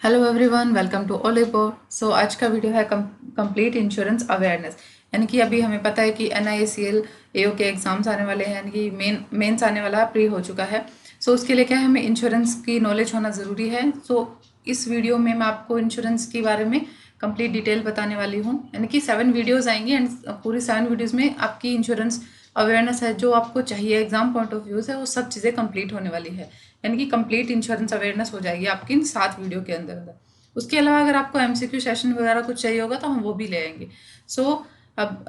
Hello everyone, welcome to ओलेपो। So आज का वीडियो है कंप्लीट इंश्योरेंस अवेयरनेस। यानी कि अभी हमें पता है कि NIACL AO के एग्जाम्स आने वाले हैं, यानी कि मेंस आने वाला प्री हो चुका है। सो उसके लिए क्या है, हमें इंश्योरेंस की नॉलेज होना ज़रूरी है। सो इस वीडियो में मैं आपको इंश्योरेंस के बारे में कंप्लीट डिटेल बताने वाली हूँ। यानी कि 7 वीडियोज़ आएंगी एंड पूरी 7 वीडियोज़ में आपकी इंश्योरेंस अवेयरनेस है जो आपको चाहिए एग्जाम पॉइंट ऑफ व्यू से, वो सब चीज़ें कंप्लीट होने वाली है। यानी कि कंप्लीट इंश्योरेंस अवेयरनेस हो जाएगी आपकी इन 7 वीडियो के अंदर अंदर। उसके अलावा अगर आपको MCQ सेशन वगैरह कुछ चाहिए होगा तो हम वो भी ले आएंगे। सो अब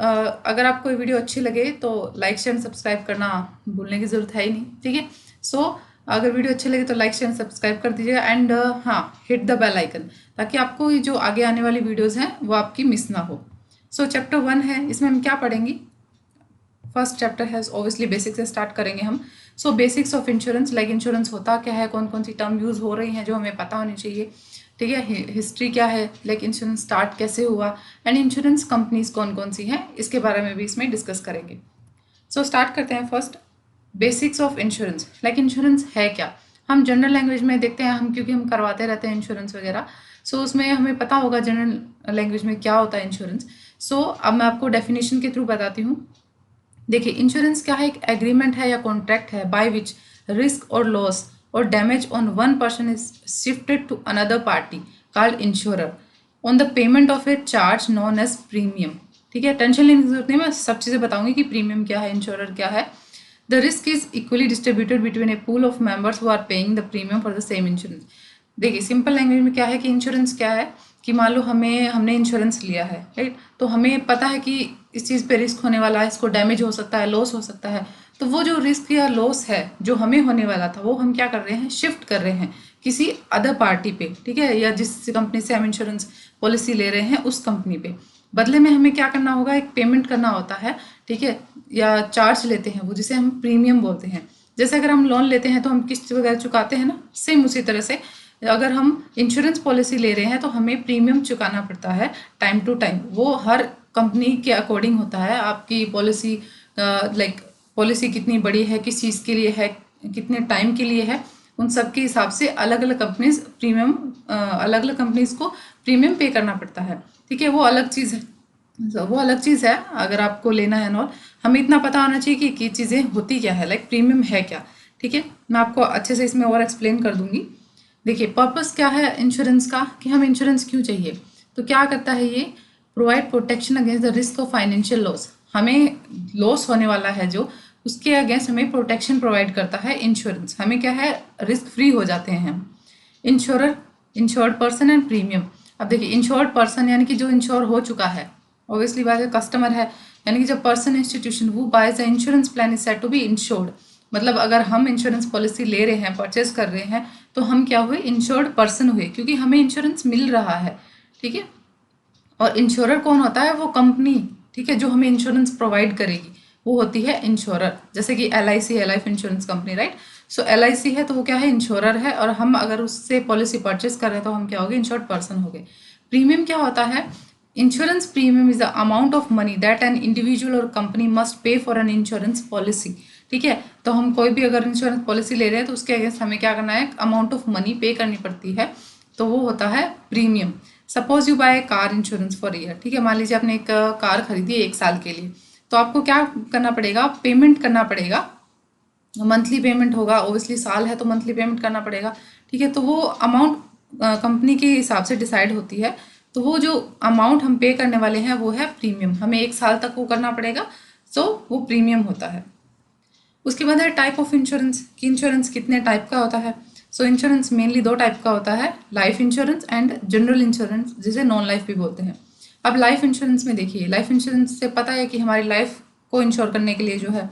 अगर आपको ये वीडियो अच्छी लगे तो लाइक शेयर सब्सक्राइब करना भूलने की ज़रूरत है ही नहीं, ठीक है। सो अगर वीडियो अच्छी लगे तो लाइक शेयर सब्सक्राइब कर दीजिएगा एंड हाँ, हिट द बेल आइकन, ताकि आपको ये जो आगे आने वाली वीडियोज़ हैं वो आपकी मिस ना हो। सो चैप्टर 1 है, इसमें हम क्या पढ़ेंगे। फर्स्ट चैप्टर है ऑब्वियसली बेसिक से स्टार्ट करेंगे हम। सो basics of insurance, like insurance होता क्या है, कौन कौन सी टर्म यूज़ हो रही हैं जो हमें पता होनी चाहिए, ठीक है। हिस्ट्री क्या है, लाइक इंश्योरेंस स्टार्ट कैसे हुआ, एंड इंश्योरेंस कंपनीज कौन कौन सी हैं, इसके बारे में भी इसमें डिस्कस करेंगे। सो स्टार्ट करते हैं first, basics of insurance. Like insurance है क्या, हम जनरल लैंग्वेज में देखते हैं, हम क्योंकि हम करवाते रहते हैं इंश्योरेंस वगैरह। सो उसमें हमें पता होगा जनरल लैंग्वेज में क्या होता है इंश्योरेंस। सो अब मैं आपको डेफिनेशन के थ्रू बताती हूँ। देखिए, इंश्योरेंस क्या है, एक एग्रीमेंट है या कॉन्ट्रैक्ट है बाय विच रिस्क और लॉस और damage on one person is shifted to another party called insurer on the payment of a charge known as premium. ठीक है, टेंशन लेने की जरूरत नहीं, मैं सब चीज़ें बताऊंगी कि प्रीमियम क्या है, इंश्योरर क्या है। The risk is equally distributed between a pool of members who are paying the premium for the same insurance. देखिए, सिंपल लैंग्वेज में क्या है कि इंश्योरेंस क्या है कि मान लो हमने इंश्योरेंस लिया है, राइट। तो हमें पता है कि इस चीज़ पे रिस्क होने वाला है, इसको डैमेज हो सकता है, लॉस हो सकता है। तो वो जो रिस्क या लॉस है जो हमें होने वाला था, वो हम क्या कर रहे हैं, शिफ्ट कर रहे हैं किसी अदर पार्टी पे, ठीक है, या जिस कंपनी से हम इंश्योरेंस पॉलिसी ले रहे हैं उस कंपनी पे। बदले में हमें क्या करना होगा, एक पेमेंट करना होता है, ठीक है, या चार्ज लेते हैं वो, जिसे हम प्रीमियम बोलते हैं। जैसे अगर हम लोन लेते हैं तो हम किस्त वगैरह चुकाते हैं ना, सेम उसी तरह से अगर हम इंश्योरेंस पॉलिसी ले रहे हैं तो हमें प्रीमियम चुकाना पड़ता है टाइम टू टाइम। वो हर कंपनी के अकॉर्डिंग होता है, आपकी पॉलिसी लाइक पॉलिसी कितनी बड़ी है, किस चीज़ के लिए है, कितने टाइम के लिए है, उन सब के हिसाब से अलग अलग कंपनीज प्रीमियम, अलग अलग कंपनीज को प्रीमियम पे करना पड़ता है, ठीक है। वो अलग चीज़ है, वो अलग चीज़ है। अगर आपको लेना है नॉल, हमें इतना पता होना चाहिए कि चीज़ें होती क्या है, लाइक प्रीमियम है क्या, ठीक है। मैं आपको अच्छे से इसमें और एक्सप्लेन कर दूंगी। देखिए, पर्पस क्या है इंश्योरेंस का, कि हम इंश्योरेंस क्यों चाहिए। तो क्या करता है ये, provide protection against the risk of financial loss. हमें लॉस होने वाला है जो, उसके अगेंस्ट हमें प्रोटेक्शन प्रोवाइड करता है इंश्योरेंस। हमें क्या है, रिस्क फ्री हो जाते हैं हम। Insurer, insured person and premium. अब देखिए, इंश्योर्ड पर्सन यानी कि जो इंश्योर हो चुका है, ऑब्वियसली बात है, कस्टमर है, यानी कि जब पर्सन इंस्टीट्यूशन वो buys the insurance plan is said to be insured. मतलब अगर हम इंश्योरेंस पॉलिसी ले रहे हैं, परचेज कर रहे हैं, तो हम क्या हुए, इंश्योर्ड पर्सन हुए, क्योंकि हमें इंश्योरेंस मिल रहा है, ठीक है। और इंश्योरर कौन होता है, वो कंपनी, ठीक है, जो हमें इंश्योरेंस प्रोवाइड करेगी, वो होती है इंश्योरर। जैसे कि LIC है, लाइफ इंश्योरेंस कंपनी, राइट। सो LIC है तो वो क्या है, इंश्योरर है, और हम अगर उससे पॉलिसी परचेज कर रहे हैं तो हम क्या हो गए, इंश्योर्ड पर्सन हो गए। प्रीमियम क्या होता है, insurance premium is the amount of money that an individual or company must pay for an insurance policy, ठीक है। तो हम कोई भी अगर इंश्योरेंस पॉलिसी ले रहे हैं तो उसके अगेंस्ट हमें क्या करना है, अमाउंट ऑफ मनी पे करनी पड़ती है, तो वो होता है premium. Suppose you by car insurance for year, ठीक है, मान लीजिए आपने एक कार खरीदी है 1 साल के लिए, तो आपको क्या करना पड़ेगा, पेमेंट करना पड़ेगा, मंथली पेमेंट होगा, ओबियसली साल है तो मंथली पेमेंट करना पड़ेगा, ठीक है। तो वो अमाउंट कंपनी के हिसाब से डिसाइड होती है। तो वो जो अमाउंट हम पे करने वाले हैं वो है प्रीमियम, हमें 1 साल तक वो करना पड़ेगा, सो वो प्रीमियम होता है। उसके बाद है टाइप ऑफ इंश्योरेंस, कि इंश्योरेंस कितने टाइप का होता है। सो इंश्योरेंस मेनली 2 टाइप का होता है, life insurance and general insurance, जिसे नॉन लाइफ भी बोलते हैं। अब लाइफ इंश्योरेंस में देखिए, लाइफ इंश्योरेंस से पता है कि हमारी लाइफ को इंश्योर करने के लिए जो है,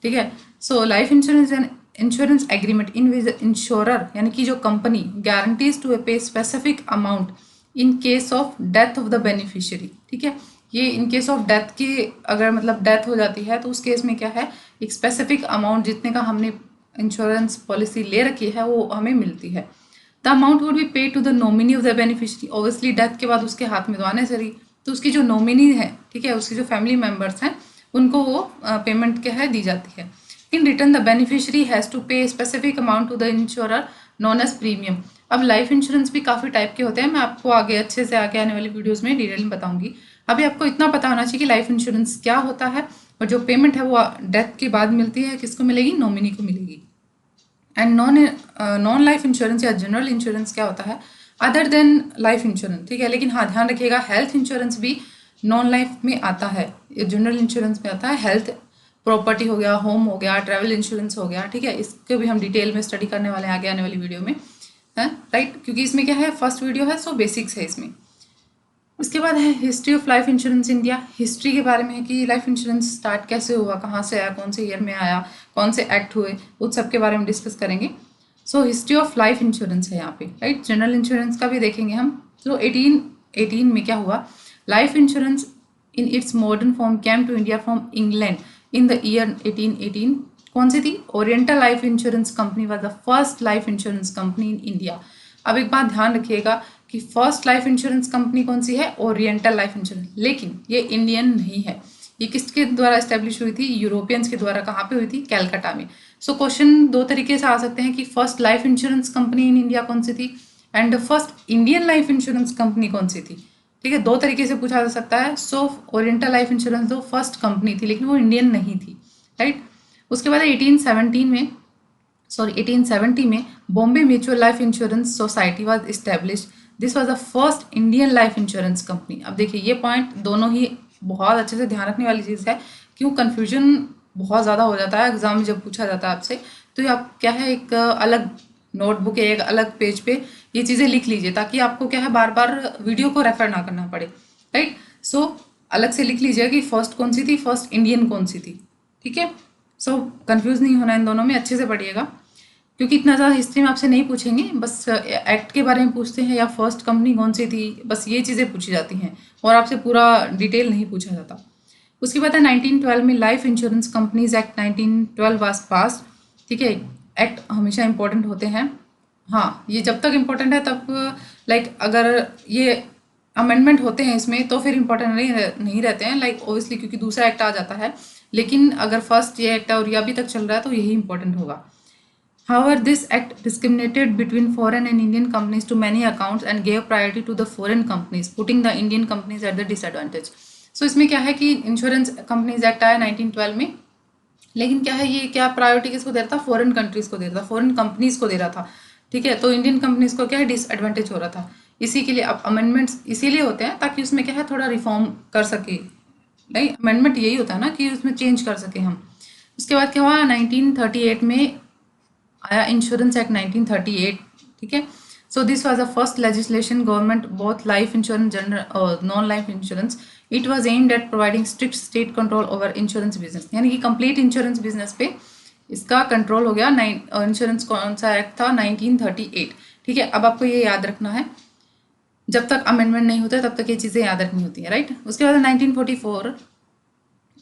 ठीक है। So life insurance and insurance agreement in which insurer यानी कि जो company guarantees to pay specific amount in case of death of the beneficiary, ठीक है। ये इन केस ऑफ डेथ की, अगर मतलब डेथ हो जाती है तो उस केस में क्या है, एक स्पेसिफिक अमाउंट जितने का हमने इंश्योरेंस पॉलिसी ले रखी है वो हमें मिलती है। The amount would be pay to the nominee of the beneficiary. Obviously death के बाद उसके हाथ में तो आने सरी, तो उसकी जो नॉमिनी है, ठीक है, उसकी जो फैमिली मेम्बर्स हैं उनको वो पेमेंट क्या है, दी जाती है। In return the beneficiary has to pay specific amount to the insurer known as premium. अब लाइफ इंश्योरेंस भी काफ़ी टाइप के होते हैं, मैं आपको आगे अच्छे से आगे आने वाली वीडियोज़ में डिटेल में बताऊंगी। अभी आपको इतना पता होना चाहिए कि लाइफ इंश्योरेंस क्या होता है, और जो पेमेंट है वो डेथ के बाद मिलती है, किसको मिलेगी, नॉमिनी को मिलेगी। एंड नॉन लाइफ इंश्योरेंस या जनरल इंश्योरेंस क्या होता है, अदर देन लाइफ इंश्योरेंस, ठीक है। लेकिन हाँ, ध्यान रखिएगा, हेल्थ इंश्योरेंस भी नॉन लाइफ में आता है, ये जनरल इंश्योरेंस में आता है। हेल्थ, प्रॉपर्टी हो गया, होम हो गया, ट्रैवल इंश्योरेंस हो गया, ठीक है। इसको भी हम डिटेल में स्टडी करने वाले हैं आगे आने वाली वीडियो में, है राइट, क्योंकि इसमें क्या है, फर्स्ट वीडियो है, सो बेसिक्स है इसमें। उसके बाद है history of life insurance India. History के बारे में है कि लाइफ इंश्योरेंस स्टार्ट कैसे हुआ, कहाँ से आया, कौन से ईयर में आया, कौन से एक्ट हुए, उस सब के बारे में डिस्कस करेंगे। So history of life insurance है यहाँ पे, राइट। जनरल इंश्योरेंस का भी देखेंगे हम। तो 1818 में क्या हुआ, life insurance in its modern form came to India from England in the year 1818। कौन सी थी, Oriental Life insurance Company was the first life insurance company in India. अब एक बात ध्यान रखिएगा कि फर्स्ट लाइफ इंश्योरेंस कंपनी कौन सी है, ओरिएंटल लाइफ इंश्योरेंस, लेकिन ये इंडियन नहीं है। ये किसके द्वारा एस्टेब्लिश हुई थी, यूरोपियंस के द्वारा। कहाँ पे हुई थी, कैलकाटा में। सो क्वेश्चन दो तरीके से आ सकते हैं कि first life insurance company in India कौन सी थी, and first Indian life insurance company कौन सी थी, ठीक है। दो तरीके से पूछा जा सकता है। सो ओरिएंटल लाइफ इंश्योरेंस तो फर्स्ट कंपनी थी, लेकिन वो इंडियन नहीं थी, राइट। उसके बाद 1870 में Bombay mutual life insurance society was establish. This was the first Indian life insurance company. अब देखिए, ये पॉइंट दोनों ही बहुत अच्छे से ध्यान रखने वाली चीज़ है, क्यों कन्फ्यूजन बहुत ज़्यादा हो जाता है एग्जाम में जब पूछा जाता है आपसे। तो ये आप क्या है, एक अलग नोटबुक या एक अलग पेज पे ये चीज़ें लिख लीजिए, ताकि आपको क्या है, बार बार वीडियो को रेफर ना करना पड़े, राइट। सो अलग से लिख लीजिए कि फर्स्ट कौन सी थी, फर्स्ट इंडियन कौन सी थी, ठीक है। सो कंफ्यूज नहीं होना इन दोनों में, अच्छे से पढ़िएगा, क्योंकि इतना ज़्यादा हिस्ट्री में आपसे नहीं पूछेंगे, बस एक्ट के बारे में पूछते हैं या फर्स्ट कंपनी कौन सी थी, बस ये चीज़ें पूछी जाती हैं, और आपसे पूरा डिटेल नहीं पूछा जाता। उसके बाद है 1912 में life insurance companies act 1912 was pass, ठीक है। एक्ट हमेशा इंपॉर्टेंट होते हैं, हाँ, ये जब तक इम्पोर्टेंट है तब, लाइक अगर ये अमेंडमेंट होते हैं इसमें तो फिर इम्पोर्टेंट नहीं रहते हैं, लाइक ओबियसली, क्योंकि दूसरा एक्ट आ जाता है। लेकिन अगर फर्स्ट ये एक्ट है और ये अभी तक चल रहा है तो यही इंपॉर्टेंट होगा। However, this act discriminated between foreign and Indian companies to many accounts and gave priority to the foreign companies, putting the Indian companies at the disadvantage. So इसमें क्या है कि इंश्योरेंस कंपनीज एक्ट आया 1912 में, लेकिन क्या है, ये क्या प्रायोरिटी किसको दे रहा था, फॉरेन कंट्रीज को दे रहा था, फॉरेन कंपनीज को दे रहा था, ठीक है। तो इंडियन कंपनीज को क्या है, डिसएडवांटेज हो रहा था। इसी के लिए अब अमेंडमेंट्स इसीलिए होते हैं ताकि उसमें क्या है, थोड़ा रिफॉर्म कर सके। नहीं, अमेंडमेंट यही होता है ना कि उसमें चेंज कर सके हम। उसके बाद क्या हुआ, 1938 में आया इंश्योरेंस एक्ट 1938, ठीक है। So this was the first legislation government both life insurance general और non life insurance. It was aimed at providing strict state control over insurance business, यानी कि कंप्लीट इंश्योरेंस बिजनेस पे इसका कंट्रोल हो गया। Insurance कौन सा एक्ट था, 1938, ठीक है। अब आपको ये याद रखना है, जब तक अमेंडमेंट नहीं होता तब तक ये चीज़ें याद रखनी होती है, राइट। उसके बाद 1944,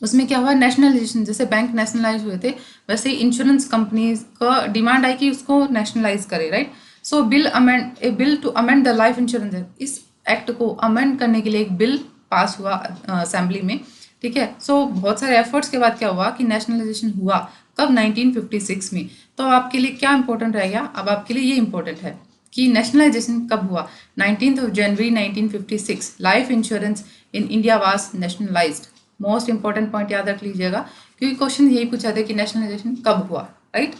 उसमें क्या हुआ, नेशनलाइजेशन, जैसे बैंक नेशनलाइज हुए थे वैसे ही इंश्योरेंस कंपनीज का डिमांड आई कि उसको नेशनलाइज करे, right. So bill to amend the life insurance, इस एक्ट को अमेंड करने के लिए एक बिल पास हुआ असेंबली में, ठीक है। सो बहुत सारे एफर्ट्स के बाद क्या हुआ कि नेशनलाइजेशन हुआ, कब, 1956 में। तो आपके लिए क्या इंपॉर्टेंट रहेगा, अब आपके लिए ये इंपॉर्टेंट है कि नेशनलाइजेशन कब हुआ, 19 जनवरी 1956 life insurance in India was nationalised. Most important point याद रख लीजिएगा, क्योंकि क्वेश्चन यही पूछा था कि नेशनलाइजेशन कब हुआ, राइट।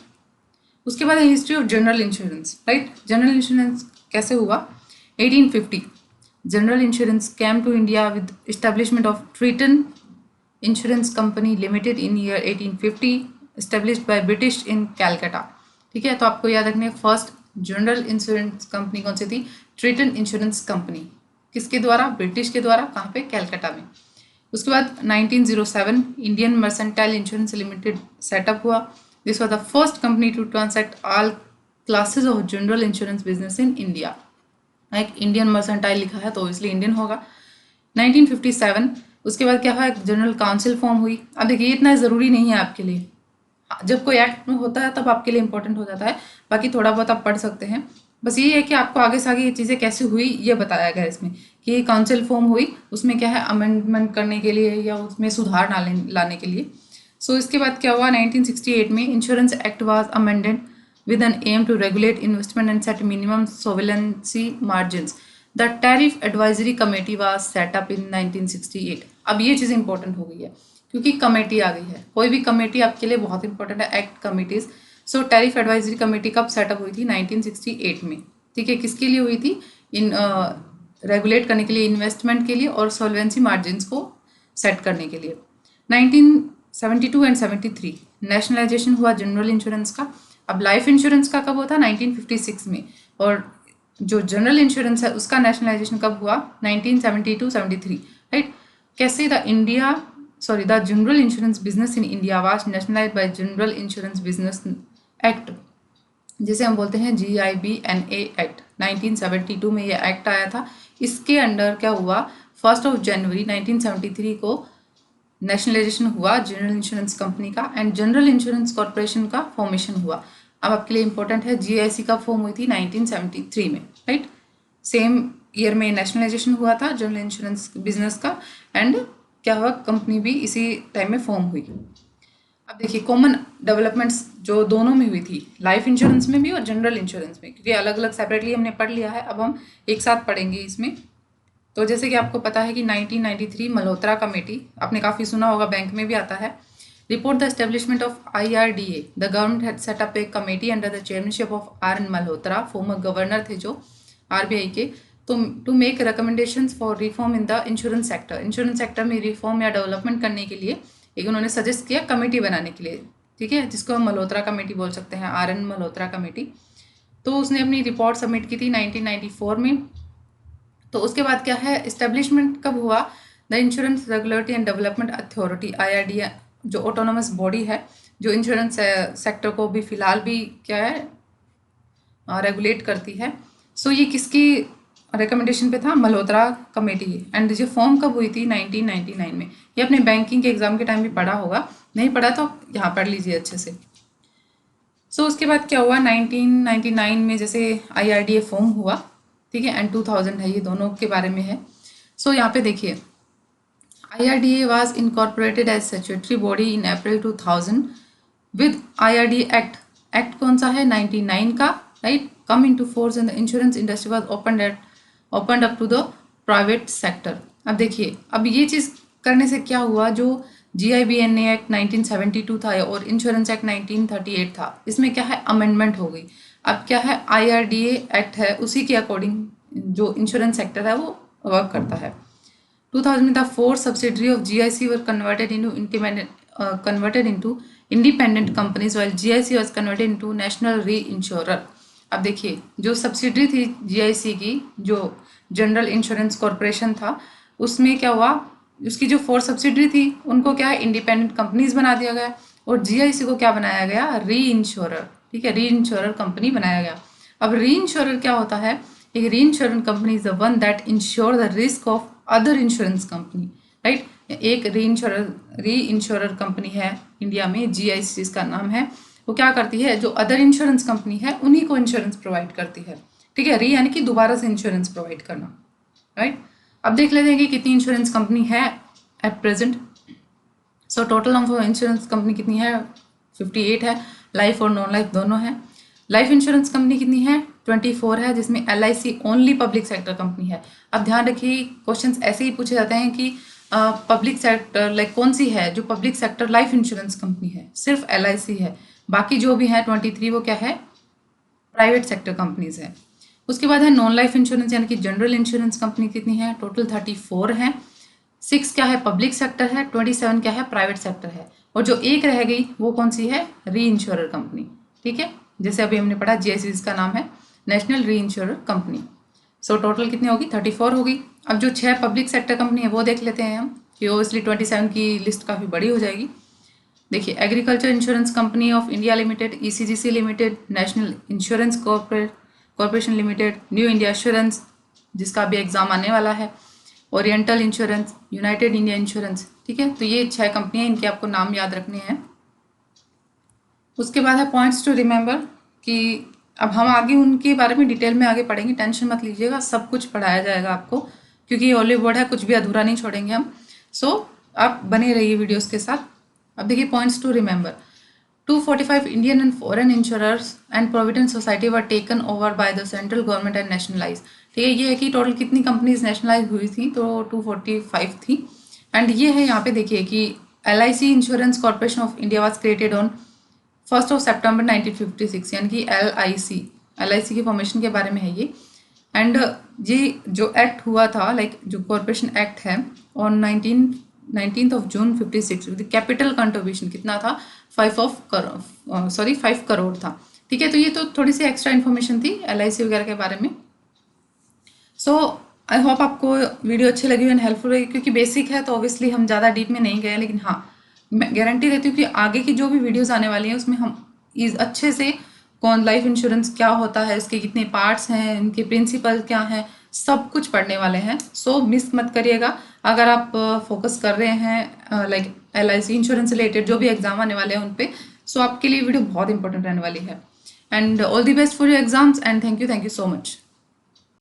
उसके बाद history of general insurance, right. General insurance कैसे हुआ, 1850 general insurance came to India with establishment of Triton insurance company limited in year 1850, established by British in Calcutta, ठीक है। तो आपको याद रखने, फर्स्ट जनरल इंश्योरेंस कंपनी कौन सी थी, ट्रीटन इंश्योरेंस कंपनी, किसके द्वारा, ब्रिटिश के द्वारा, कहाँ पे, कैलकाटा में। उसके बाद 1907 Indian mercantile insurance limited set up हुआ। This was the first company to transact all classes of general insurance business in India. एक इंडियन मर्सेंटाइल लिखा है तो इसलिए इंडियन होगा। 1957 उसके बाद क्या हुआ, एक जनरल काउंसिल फॉर्म हुई। अब देखिए, इतना ज़रूरी नहीं है आपके लिए, जब कोई एक्ट में होता है तब आपके लिए इंपॉर्टेंट हो जाता है, बाकी थोड़ा बहुत आप पढ़ सकते हैं। बस ये है कि आपको आगे से आगे ये चीज़ें कैसे हुई ये बताया गया इसमें, कि काउंसिल फॉर्म हुई, उसमें क्या है, अमेंडमेंट करने के लिए या उसमें सुधार लाने के लिए। सो इसके बाद क्या हुआ, 1968 में insurance act was amended with an aim to regulate investment and set minimum solvency margins. The Tariff Advisory Committee was set up in 1968. अब ये चीज़ इंपॉर्टेंट हो गई है क्योंकि कमेटी आ गई है। कोई भी कमेटी आपके लिए बहुत इंपॉर्टेंट है, एक्ट कमिटीज। सो टैरिफ एडवाइजरी कमेटी कब सेटअप हुई थी? 1968 में। ठीक है, किसके लिए हुई थी? इन रेगुलेट करने के लिए, इन्वेस्टमेंट के लिए और सॉल्वेंसी मार्जिन्स को सेट करने के लिए। 1972 एंड 73 नेशनलाइजेशन हुआ जनरल इंश्योरेंस का। अब लाइफ इंश्योरेंस का कब हुआ था? 1956 में। और जो जनरल इंश्योरेंस है उसका नेशनलाइजेशन कब हुआ? 1972-73, राइट। कैसे? The general insurance business in India was nationalised bye general insurance business act, जिसे हम बोलते हैं GIBNA एक्ट। 1972 में ये एक्ट आया था। इसके अंडर क्या हुआ? 1 जनवरी 1973 को नेशनलाइजेशन हुआ जनरल इंश्योरेंस कंपनी का एंड जनरल इंश्योरेंस कॉर्पोरेशन का फॉर्मेशन हुआ। अब आपके लिए इंपॉर्टेंट है, GIC का फॉर्म हुई थी 1973 में, राइट। सेम ईयर में नेशनलाइजेशन हुआ था जनरल इंश्योरेंस बिजनेस का एंड क्या हुआ? कंपनी भी इसी टाइम में फॉर्म हुई। अब देखिए कॉमन डेवलपमेंट्स जो दोनों में हुई थी, लाइफ इंश्योरेंस में भी और जनरल इंश्योरेंस में, क्योंकि अलग अलग सेपरेटली हमने पढ़ लिया है, अब हम एक साथ पढ़ेंगे इसमें। तो जैसे कि आपको पता है कि 1993 मल्होत्रा कमेटी, आपने काफ़ी सुना होगा, बैंक में भी आता है। Report the establishment of IRDA, the government had set up a committee under the chairmanship of RN Malhotra, former governor थे जो RBI के, तो to make recommendations for reform in the insurance sector. Insurance sector में reform या development करने के लिए एक उन्होंने सजेस्ट किया कमेटी बनाने के लिए, ठीक है, जिसको हम मल्होत्रा कमेटी बोल सकते हैं, RN मल्होत्रा कमेटी। तो उसने अपनी रिपोर्ट सबमिट की थी 1994 में। तो उसके बाद क्या है? इस्टेब्लिशमेंट कब हुआ? The insurance regulatory and development authority, IRDA, जो ऑटोनोमस बॉडी है जो इंश्योरेंस सेक्टर को भी फिलहाल भी क्या है रेगुलेट करती है। सो ये किसकी रिकमेंडेशन पे था? मल्होत्रा कमेटी। एंड ये फॉर्म कब हुई थी? 1999 में। ये अपने बैंकिंग के एग्जाम के टाइम भी पढ़ा होगा, नहीं पढ़ा तो आप यहाँ पढ़ लीजिए अच्छे से। सो उसके बाद क्या हुआ? 1999 में जैसे IRDA फॉर्म हुआ, ठीक है, एंड 2000 है, ये दोनों के बारे में है। सो यहाँ पे देखिए IRDA was incorporated as statutory body in April 2000 with IRDA Act. Act कौन सा है? 99 का, right? Come into force and the insurance industry was opened up to the private sector. अब देखिए, अब ये चीज़ करने से क्या हुआ? जो GIBNA एक्ट 1972 था और इंश्योरेंस एक्ट 1938 था, इसमें क्या है? अमेंडमेंट हो गई। अब क्या है? IRDA एक्ट है, उसी के अकॉर्डिंग जो इंश्योरेंस सेक्टर है वो वर्क करता है। 2000 में the 4 subsidiary of GIC were converted into independent companies while GIC was converted into national reinsurer. अब देखिए जो सब्सिडरी थी GIC की, जो जनरल इंश्योरेंस कॉर्पोरेशन था, उसमें क्या हुआ? उसकी जो 4 सब्सिडरी थी उनको क्या है? इंडिपेंडेंट कंपनीज बना दिया गया और GIC को क्या बनाया गया? री इंश्योरर, ठीक है, री इंश्योरर कंपनी बनाया गया। अब री इंश्योरर क्या होता है? एक री insurance company is the one that ensure the risk of other insurance company, right. एक री इंश्योरर कंपनी है इंडिया में, GIC जिसका नाम है, वो क्या करती है? जो अदर इंश्योरेंस कंपनी है उन्हीं को इंश्योरेंस प्रोवाइड करती है, ठीक है। री यानी कि दोबारा से इंश्योरेंस प्रोवाइड करना, राइट। अब देख लेते हैं कि कितनी इंश्योरेंस कंपनी है at present. So total number of insurance company कितनी है? 58 है, लाइफ और नॉन लाइफ दोनों है। लाइफ इंश्योरेंस कंपनी कितनी है? 24 है, जिसमें LIC only public sector company है। अब ध्यान रखिए, क्वेश्चंस ऐसे ही पूछे जाते हैं कि पब्लिक सेक्टर लाइक कौन सी है? जो public sector life insurance company है सिर्फ LIC है, बाकी जो भी है 23 वो क्या है? प्राइवेट सेक्टर कंपनीज है। उसके बाद है नॉन लाइफ इंश्योरेंस यानी कि जनरल इंश्योरेंस कंपनी कितनी है? टोटल 34 है। 6 क्या है? पब्लिक सेक्टर है। 27 क्या है? प्राइवेट सेक्टर है। और जो एक रह गई वो कौन सी है? री इंश्योरर कंपनी, ठीक है, जैसे अभी हमने पढ़ा GIC का नाम है नेशनल री इंश्योरर कंपनी। सो टोटल कितनी होगी? 34 होगी। अब जो 6 पब्लिक सेक्टर कंपनी है वो देख लेते हैं हम, कि ओबियसली 27 की लिस्ट काफ़ी बड़ी हो जाएगी। देखिए, agriculture insurance company of India limited, ECGC limited, national insurance corporation limited, new India assurance जिसका भी एग्जाम आने वाला है, oriental insurance, United India insurance, ठीक है। तो ये 6 कंपनियां, इनके आपको नाम याद रखने हैं। उसके बाद है पॉइंट्स टू रिमेंबर, कि अब हम आगे उनके बारे में डिटेल में आगे पढ़ेंगे, टेंशन मत लीजिएगा, सब कुछ पढ़ाया जाएगा आपको, क्योंकि ये ऑलिव बोर्ड है, कुछ भी अधूरा नहीं छोड़ेंगे हम। सो आप बने रहिए वीडियोस के साथ। अब देखिए points to remember. 245 Indian and foreign insurers and provident society were taken over by the central government and nationalized. ठीक है, ये है कि टोटल कितनी कंपनीज नेशनलाइज हुई थी, तो 245 थी. एंड ये है यहाँ पे देखिए कि LIC insurance corporation of India was created on 1st of September 1956, यानी कि LIC की फॉर्मेशन के बारे में है ये. एंड ये जो एक्ट हुआ था, लाइक जो कॉर्पोरेशन एक्ट है, on 19th of June 56 with capital contribution कितना था, 5 करोड़ था. ठीक है, तो ये तो थोड़ी सी एक्स्ट्रा इन्फॉर्मेशन थी LIC वगैरह के बारे में. सो आई होप आपको वीडियो अच्छी लगी एंड हेल्पफुल रही, क्योंकि बेसिक है तो ऑब्वियसली हम ज़्यादा डीप में नहीं गए, लेकिन हाँ मैं गारंटी देती हूँ कि आगे की जो भी वीडियोस आने वाली हैं उसमें हम अच्छे से कौन लाइफ इंश्योरेंस क्या होता है, इसके कितने पार्ट्स हैं, इनके प्रिंसिपल क्या हैं, सब कुछ पढ़ने वाले हैं. सो मिस मत करिएगा. अगर आप फोकस कर रहे हैं लाइक LIC इंश्योरेंस रिलेटेड जो भी एग्जाम आने वाले हैं उन पे, सो आपके लिए वीडियो बहुत इंपॉर्टेंट रहने वाली है. And all the best for your exams and thank you so much.